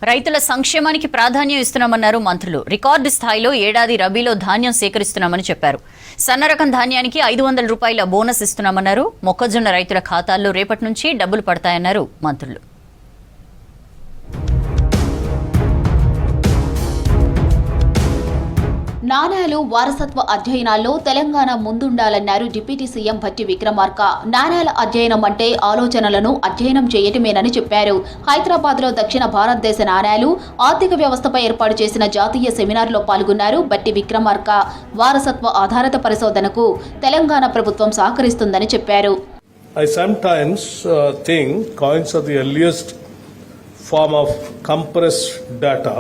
రైతుల సంక్షేమానికి ప్రాధాన్యం ఇస్తున్నామన్నారు మంత్రులు. రికార్డు స్థాయిలో ఏడాది రబీలో ధాన్యం సేకరిస్తున్నామని చెప్పారు. సన్న రకం ధాన్యానికి 500 రూపాయల బోనస్ ఇస్తున్నామన్నారు. మొక్కజొన్న రైతుల ఖాతాల్లో రేపటి నుంచి డబ్బులు పడతాయన్నారు మంత్రులు. నాణేలు వారసత్వ అధ్యయనాల్లో తెలంగాణ ముందుండాలన్నారు డిప్యూటీ సీఎం భట్టి విక్రమార్క. నాణేల అధ్యయనం అంటే ఆలోచనలను అధ్యయనం చేయటమేనని చెప్పారు. హైదరాబాద్లో దక్షిణ భారతదేశ నాణేలు ఆర్థిక వ్యవస్థపై ఏర్పాటు చేసిన జాతీయ సెమినార్లో పాల్గొన్నారు భట్టి విక్రమార్క. వారసత్వ ఆధారిత పరిశోధనకు తెలంగాణ ప్రభుత్వం సహకరిస్తుందని చెప్పారు. I sometimes think coins are the earliest form of compressed data.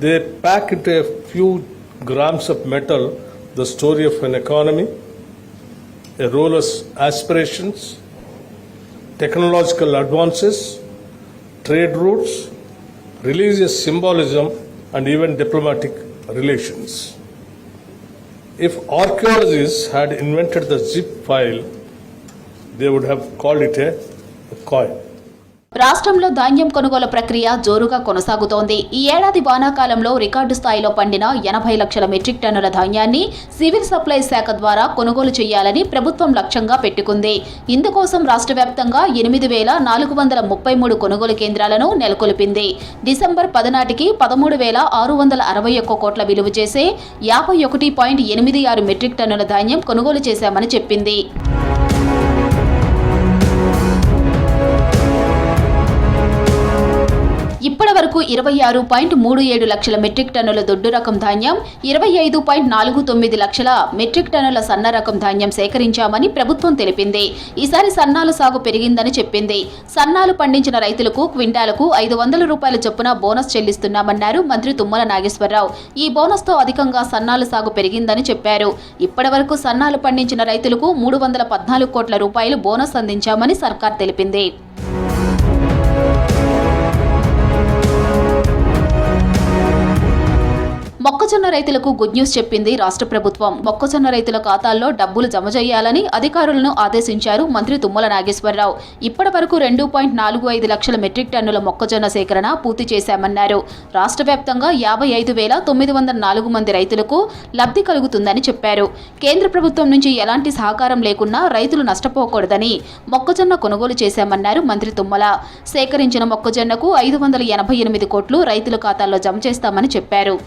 They pack into a few grams of metal the story of an economy, a ruler's aspirations, technological advances, trade routes, religious symbolism, and even diplomatic relations. If archaeologists had invented the zip file, they would have called it a coin. రాష్ట్రంలో ధాన్యం కొనుగోలు ప్రక్రియ జోరుగా కొనసాగుతోంది. ఈ ఏడాది వానాకాలంలో record స్థాయిలో పండిన 80 లక్షల మెట్రిక్ టన్నుల ధాన్యాన్ని సివిల్ సప్లైస్ శాఖ ద్వారా కొనుగోలు చేయాలని ప్రభుత్వం లక్ష్యంగా పెట్టుకుంది. ఇందుకోసం రాష్ట్ర వ్యాప్తంగా 8,433 కొనుగోలు కేంద్రాలను నెలకొల్పింది. డిసెంబర్ 10 నాటికి 13,661 కోట్ల విలువ చేసే 51.86 మెట్రిక్ టన్నుల ధాన్యం కొనుగోలు చేశామని చెప్పింది. ఇప్పటి వరకు 26.37 లక్షల మెట్రిక్ టన్నుల దొడ్డు రకం ధాన్యం, 25.49 లక్షల మెట్రిక్ టన్నుల సన్న రకం ధాన్యం సేకరించామని ప్రభుత్వం తెలిపింది. ఈసారి సన్నాల సాగు పెరిగిందని చెప్పింది. సన్నాలు పండించిన రైతులకు క్వింటాలకు 500 రూపాయల చొప్పున బోనస్ చెల్లిస్తున్నామన్నారు మంత్రి తుమ్మల నాగేశ్వరరావు. ఈ బోనస్తో అధికంగా సన్నాల సాగు పెరిగిందని చెప్పారు. ఇప్పటి వరకు సన్నాలు పండించిన రైతులకు 314 కోట్ల రూపాయలు బోనస్ అందించామని సర్కార్ తెలిపింది. మొక్కజొన్న రైతులకు గుడ్ న్యూస్ చెప్పింది రాష్ట్ర ప్రభుత్వం. మొక్కజొన్న రైతుల ఖాతాల్లో డబ్బులు జమ చేయాలని అధికారులను ఆదేశించారు మంత్రి తుమ్మల నాగేశ్వరరావు. ఇప్పటి వరకు 2.45 లక్షల మెట్రిక్ టన్నుల మొక్కజొన్న సేకరణ పూర్తి చేశామన్నారు. రాష్ట్ర వ్యాప్తంగా 55,904 మంది రైతులకు లబ్ధి కలుగుతుందని చెప్పారు. కేంద్ర ప్రభుత్వం నుంచి ఎలాంటి సహకారం లేకున్నా రైతులు నష్టపోకూడదని మొక్కజొన్న కొనుగోలు చేశామన్నారు మంత్రి తుమ్మల. సేకరించిన మొక్కజొన్నకు 588 కోట్లు రైతుల ఖాతాల్లో జమ చేస్తామని చెప్పారు.